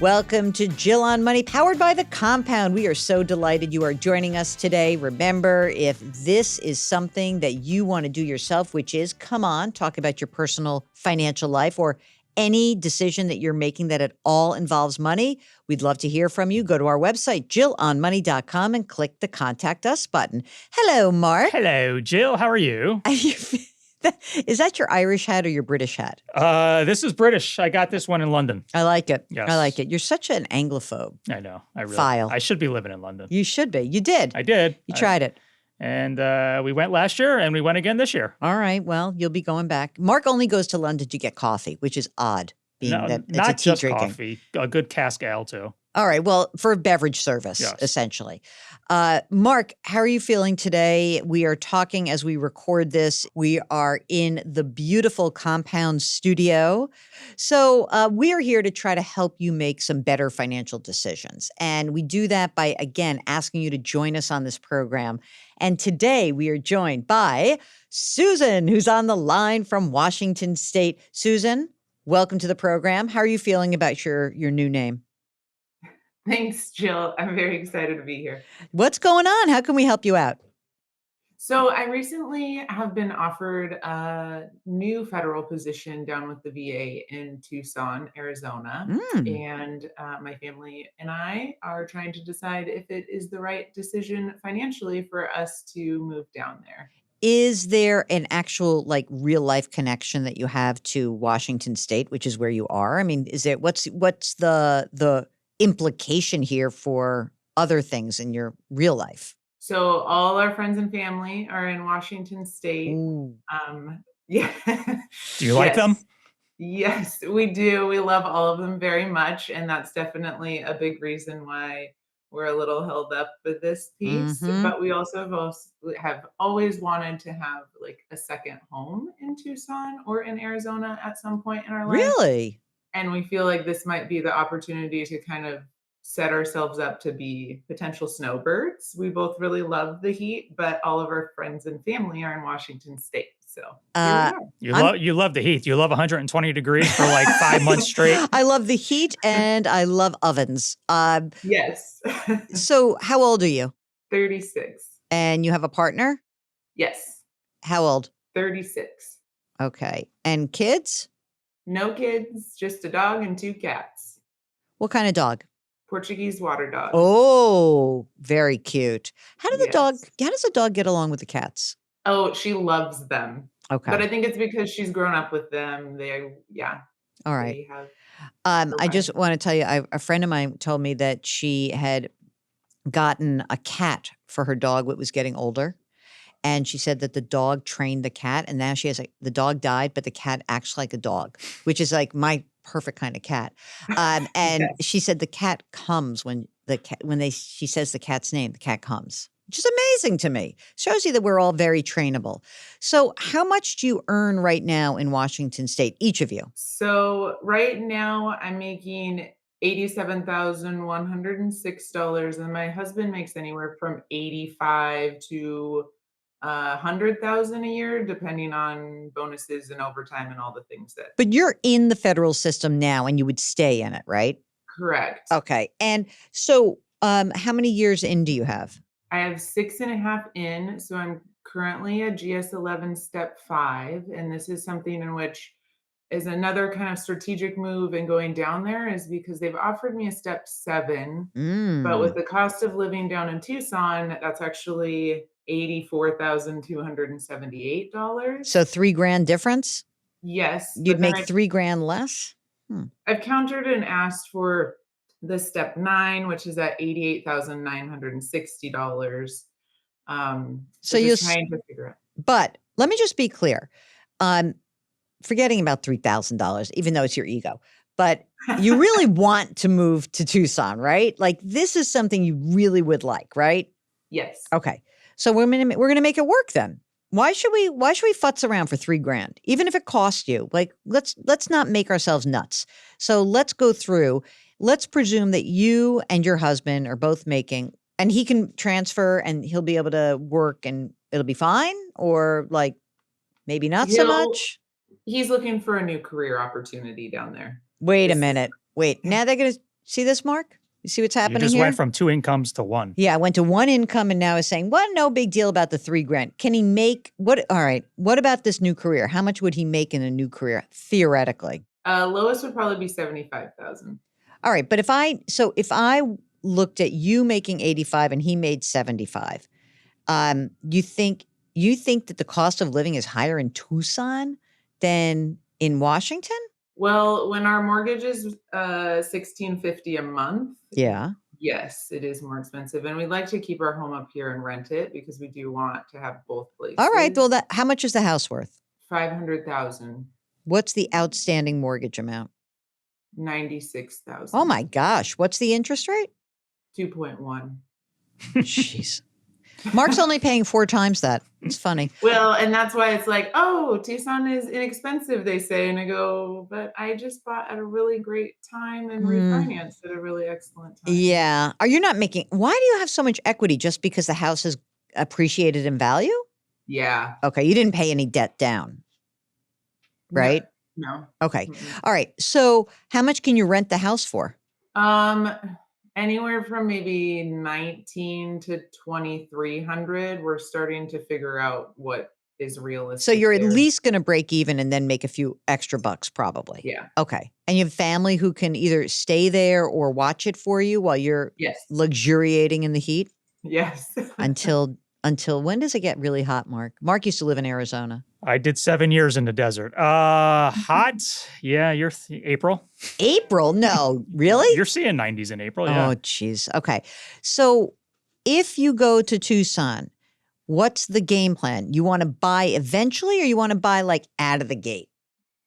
Welcome to Jill on Money, powered by The Compound. We are so delighted you are joining us today. Remember, if this is something that you want to do yourself, which is, come on, talk about your personal financial life or any decision that you're making that at all involves money, we'd love to hear from you. Go to our website, jillonmoney.com, and click the Contact Us button. Hello, Mark. Hello, Jill. How are you? Is that your Irish hat or your British hat? This is British. I got this one in London. I like it. Yes. I like it. You're such an Anglophobe. I know. File. I should be living in London. You should be. You did. I did. You tried it. And we went last year, and we went again this year. All right. Well, you'll be going back. Mark only goes to London to get coffee, which is odd, being that it's not a tea just drinking. coffee. A good cask ale, too. All right. Well, for beverage service, Yes. essentially. Mark, how are you feeling today? We are talking as we record this. We are in the beautiful Compound studio. So we are here to try to help you make some better financial decisions. And we do that by, again, asking you to join us on this program. And today we are joined by Susan, who's on the line from Washington State. Susan, welcome to the program. How are you feeling about your new name? Thanks, Jill. I'm very excited to be here. What's going on? How can we help you out? So I recently have been offered a new federal position down with the VA in Tucson, Arizona. And my family and I are trying to decide if it is the right decision financially for us to move down there. Is there an actual real life connection that you have to Washington State, which is where you are? I mean, is there what's the implication here for other things in your real life? So all our friends and family are in Washington State. Yeah. Do you like them? Yes, we do. We love all of them very much. And that's definitely a big reason why we're a little held up with this piece. Mhm. But we also have always wanted to have a second home in Tucson or in Arizona at some point in our life. Really? And we feel like this might be the opportunity to kind of set ourselves up to be potential snowbirds. We both really love the heat, but all of our friends and family are in Washington State. So here we are. You love the heat. You love 120 degrees for 5 months straight. I love the heat and I love ovens. Yes. So how old are you? 36. And you have a partner? Yes. How old? 36. Okay. And kids? No kids, just a dog and 2 cats. What kind of dog? Portuguese water dog. Oh, very cute. How does Yes. a dog get along with the cats? Oh, she loves them. Okay. But I think it's because she's grown up with them. All right. They have I just want to tell you, a friend of mine told me that she had gotten a cat for her dog that was getting older. And she said that the dog trained the cat, and now she has the dog died, but the cat acts like a dog, which is like my perfect kind of cat. And Yes. she said the cat comes when she says the cat's name, the cat comes, which is amazing to me. Shows you that we're all very trainable. So how much do you earn right now in Washington State, each of you? So right now I'm making $87,106, and my husband makes anywhere from 85 to 100,000 a year, depending on bonuses and overtime and all the things that. But you're in the federal system now and you would stay in it, right? Correct. Okay. And so how many years in do you have? I have 6.5 in, so I'm currently a GS11 step 5, and this is something in which is another kind of strategic move in going down there is because they've offered me a step 7, but with the cost of living down in Tucson, that's actually $84,278. So $3,000 difference? Yes. You'd but then make $3,000 less? I've countered and asked for the step 9, which is at $88,960. So you're trying to figure out. But let me just be clear. Forgetting about $3,000, even though it's your ego, but you really want to move to Tucson, right? Like this is something you really would like, right? Yes. Okay. So we're gonna make it work then. Why should we futz around for $3,000, even if it costs you? Like let's not make ourselves nuts. So let's go through. Let's presume that you and your husband are both making, and he can transfer and he'll be able to work and it'll be fine, or like maybe not so much. He's looking for a new career opportunity down there. Wait a minute. Wait, now they're going to See this, Mark? You see what's You happening just here? went from 2 incomes to 1. Yeah, I went to 1 income and now is saying, well, no big deal about the $3,000. Can he make what? All right. What about this new career? How much would he make in a new career theoretically? Lowest would probably be 75,000. All right. But if I looked at you making 85 and he made 75, you think that the cost of living is higher in Tucson than in Washington? Well, when our mortgage is $1,650 a month, Yeah. yes, it is more expensive. And we'd like to keep our home up here and rent it because we do want to have both places. All right. Well, how much is the house worth? 500,000. What's the outstanding mortgage amount? 96,000. Oh my gosh. What's the interest rate? 2.1. Jeez. Mark's only paying 4 times that. It's funny. Well, and that's why it's like, oh, Tucson is inexpensive, they say. And I go, but I just bought at a really great time and refinanced at a really excellent time. Yeah. Are you not making, why do you have so much equity? Just because the house has appreciated in value? Yeah. Okay. You didn't pay any debt down, right? No. Okay. Mm-mm. All right. So how much can you rent the house for? Anywhere from maybe 19 to 2,300. We're starting to figure out what is realistic. So you're at there. least going to break even and then make a few extra bucks probably. Yeah. Okay. And you have family who can either stay there or watch it for you while you're Yes. luxuriating in the heat Yes. until when does it get really hot, Mark? Mark used to live in Arizona. I did 7 years in the desert. Hot? Yeah, you're April. April? No, really? You're seeing 90s in April, yeah. Oh, geez. Okay. So if you go to Tucson, what's the game plan? You want to buy eventually or you want to buy like out of the gate?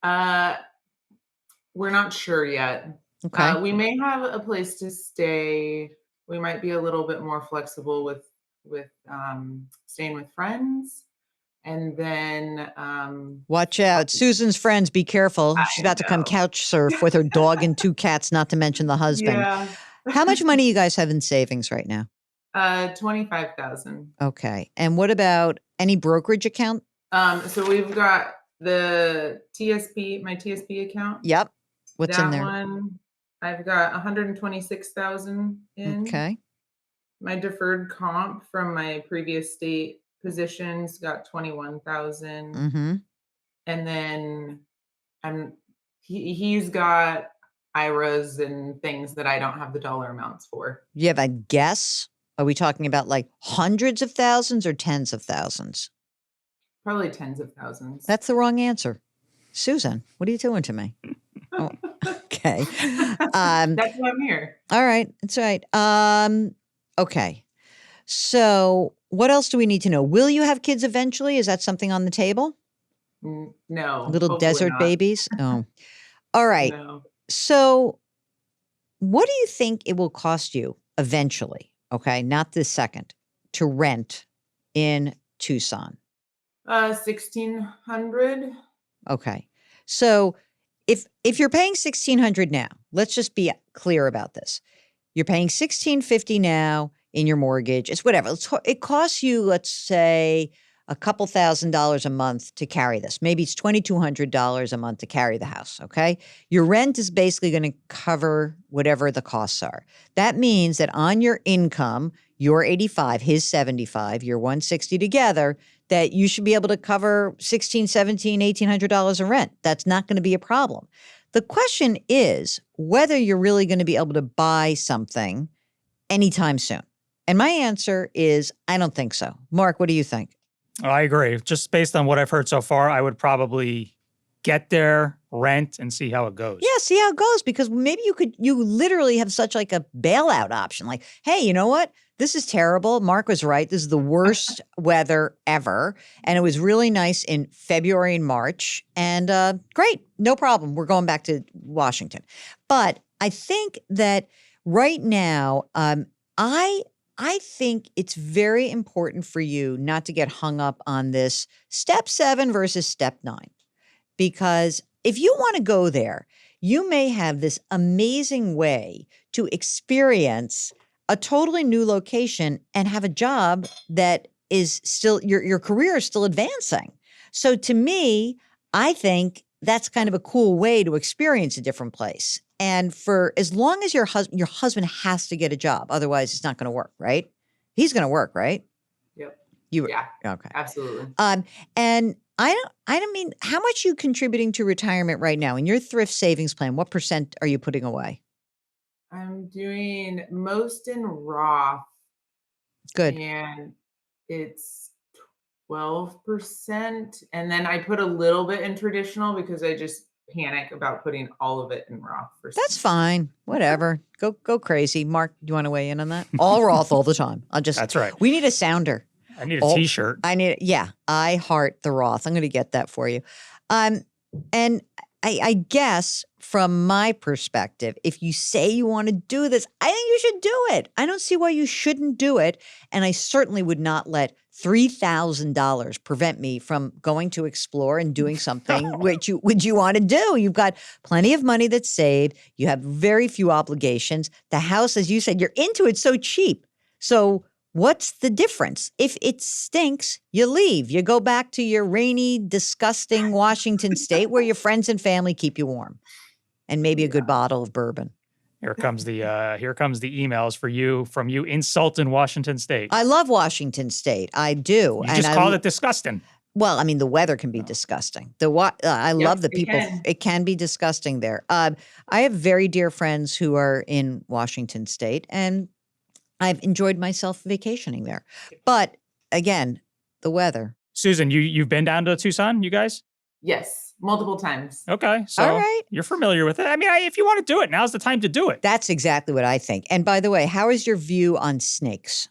We're not sure yet. Okay. We may have a place to stay. We might be a little bit more flexible with staying with friends. And then Watch out. Susan's friends, be careful. I She's about to come know. couch surf with her dog and 2 cats, not to mention the husband. Yeah. How much money you guys have in savings right now? 25,000. Okay. And what about any brokerage account? So we've got the TSP, my TSP account. Yep. What's in That there? one, I've got 126,000 in. Okay. My deferred comp from my previous state positions got 21,000. Mm-hmm. And then he's got IRAs and things that I don't have the dollar amounts for. You have a guess? Are we talking about like hundreds of thousands or tens of thousands? Probably tens of thousands. That's the wrong answer. Susan, what are you doing to me? Oh, okay. That's why I'm here. All right. That's right. Okay. So what else do we need to know? Will you have kids eventually? Is that something on the table? No. Little hopefully desert not. babies? Oh. All right. No. So what do you think it will cost you eventually, okay, not this second, to rent in Tucson? 1,600. Okay. So if you're paying $1,600 now, let's just be clear about this. You're paying $1,650 now in your mortgage. It's whatever. It costs you, let's say, a couple $1,000s a month to carry this. Maybe it's $2,200 a month to carry the house, okay? Your rent is basically going to cover whatever the costs are. That means that on your income, your 85, his 75, your 160 together, that you should be able to cover $1,600, $1,700, $1,800 of rent. That's not going to be a problem. The question is whether you're really going to be able to buy something anytime soon. And my answer is I don't think so. Mark, what do you think? I agree. Just based on what I've heard so far, I would probably get there, rent, and see how it goes. Yeah, see how it goes, because maybe you literally have such like a bailout option. Like, hey, you know what? This is terrible. Mark was right. This is the worst weather ever. And it was really nice in February and March. And great, no problem. We're going back to Washington. But I think that right now, I think it's very important for you not to get hung up on this step 7 versus step 9. Because if you want to go there, you may have this amazing way to experience a totally new location and have a job that is still, your career is still advancing. So to me, I think that's kind of a cool way to experience a different place. And for as long as your husband has to get a job, otherwise it's not going to work, right? He's going to work, right? Yep. You Yeah. okay? Absolutely. And I don't mean how much you contributing to retirement right now in your thrift savings plan. What percent are you putting away? I'm doing most in Roth, Good. and it's 12%. And then I put a little bit in traditional because I just panic about putting all of it in Roth for That's some fine. Whatever. Go crazy. Mark, do you want to weigh in on that? All Roth all the time. That's right. We need a sounder. I need a T-shirt. I heart the Roth. I'm going to get that for you. And I guess from my perspective, if you say you want to do this, I think you should do it. I don't see why you shouldn't do it. And I certainly would not let $3,000 prevent me from going to explore and doing something which you want to do. You've got plenty of money that's saved. You have very few obligations. The house, as you said, you're into it so cheap. So what's the difference? If it stinks, you leave. You go back to your rainy, disgusting Washington state where your friends and family keep you warm, and maybe a good bottle of bourbon. Here comes the emails from you in Sultan, Washington State. I love Washington State. I do. You just called it disgusting. Well, I mean, the weather can be disgusting. I love the people. It can be disgusting there. I have very dear friends who are in Washington State, and I've enjoyed myself vacationing there. But again, the weather. Susan, you've been down to Tucson, you guys? Yes, multiple times. Okay, so All right. You're familiar with it. I mean, if you want to do it, now's the time to do it. That's exactly what I think. And by the way, how is your view on snakes?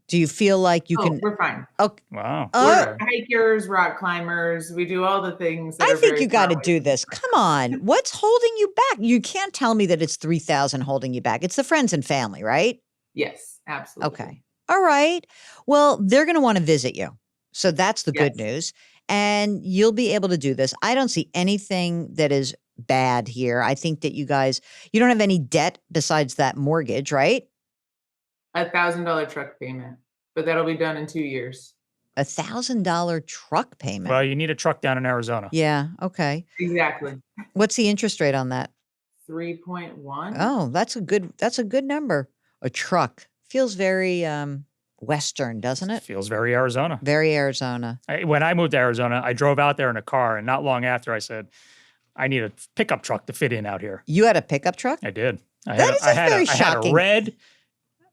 Do you feel like you can? We're fine. Okay. Wow. We're hikers, rock climbers. We do all the things. I think you got to do this. Come on. What's holding you back? You can't tell me that it's 3,000 holding you back. It's the friends and family, right? Yes, absolutely. Okay. All right. Well, they're going to want to visit you. So that's the good news. And you'll be able to do this. I don't see anything that is bad here. I think that you don't have any debt besides that mortgage, right? $1,000 truck payment, but that'll be done in 2 years. $1,000 truck payment. Well, you need a truck down in Arizona. Yeah. Okay. Exactly. What's the interest rate on that? 3.1. Oh, that's a good number. A truck feels very Western, doesn't it? Feels very Arizona. Very Arizona. When I moved to Arizona, I drove out there in a car, and not long after I said, I need a pickup truck to fit in out here. You had a pickup truck? I did. I very had shocking. a red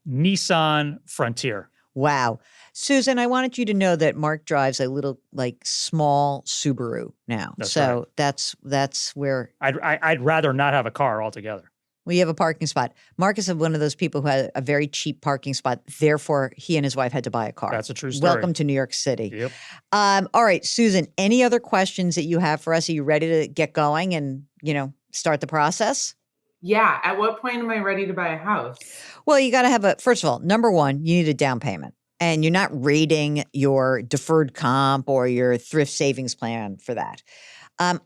Nissan Frontier. Wow. Susan, I wanted you to know that Mark drives a little small Subaru now. That's so right. that's where I'd rather not have a car altogether. we have a parking spot. Marcus is one of those people who had a very cheap parking spot. Therefore, he and his wife had to buy a car. That's a true story. Welcome to New York City. Yep. All right, Susan, any other questions that you have for us? Are you ready to get going and, start the process? Yeah. At what point am I ready to buy a house? Well, you got to have first of all, number one, you need a down payment. And you're not rating your deferred comp or your thrift savings plan for that.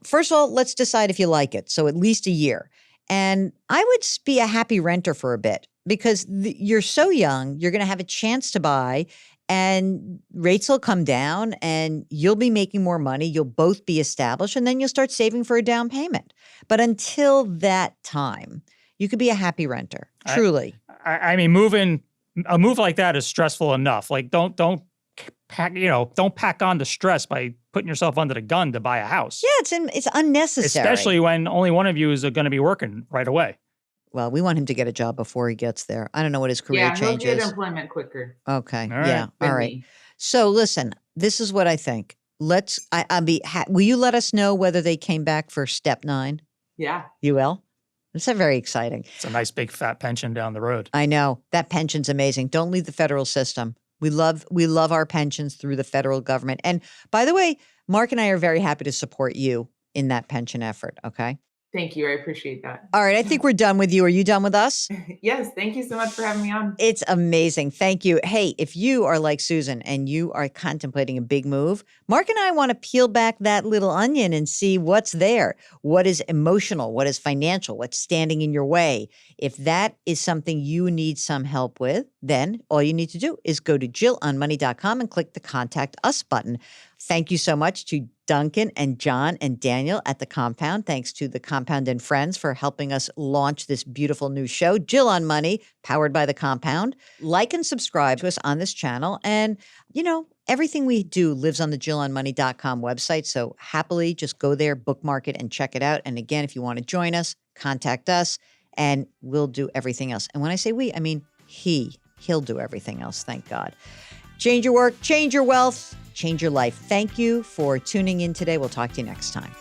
First of all, let's decide if you like it. So at least a year. And I would be a happy renter for a bit because you're so young, you're going to have a chance to buy and rates will come down and you'll be making more money. You'll both be established and then you'll start saving for a down payment. But until that time, you could be a happy renter, truly. I mean, a move like that is stressful enough. Like, don't pack on the stress by putting yourself under the gun to buy a house. Yeah, it's unnecessary. Especially when only one of you is going to be working right away. Well, we want him to get a job before he gets there. I don't know what his career change he'll is. get employment quicker. Okay. All right. Yeah. All right. Me. So listen, this is what I think. Will you let us know whether they came back for step 9? Yeah. You will? It's very exciting. It's a nice big fat pension down the road. I know. That pension's amazing. Don't leave the federal system. We love our pensions through the federal government. And by the way, Mark and I are very happy to support you in that pension effort, okay? Thank you. I appreciate that. All right, I think we're done with you. Are you done with us? Yes. Thank you so much for having me on. It's amazing. Thank you. Hey, if you are like Susan and you are contemplating a big move, Mark and I want to peel back that little onion and see what's there. What is emotional? What is financial? What's standing in your way? If that is something you need some help with, then all you need to do is go to jillonmoney.com and click the Contact Us button. Thank you so much to Duncan and John and Daniel at The Compound. Thanks to The Compound and Friends for helping us launch this beautiful new show, Jill on Money, powered by The Compound. Like and subscribe to us on this channel. And, everything we do lives on the JillOnMoney.com website. So happily just go there, bookmark it, and check it out. And again, if you want to join us, contact us, and we'll do everything else. And when I say we, I mean he'll do everything else. Thank God. Change your work, change your wealth, change your life. Thank you for tuning in today. We'll talk to you next time.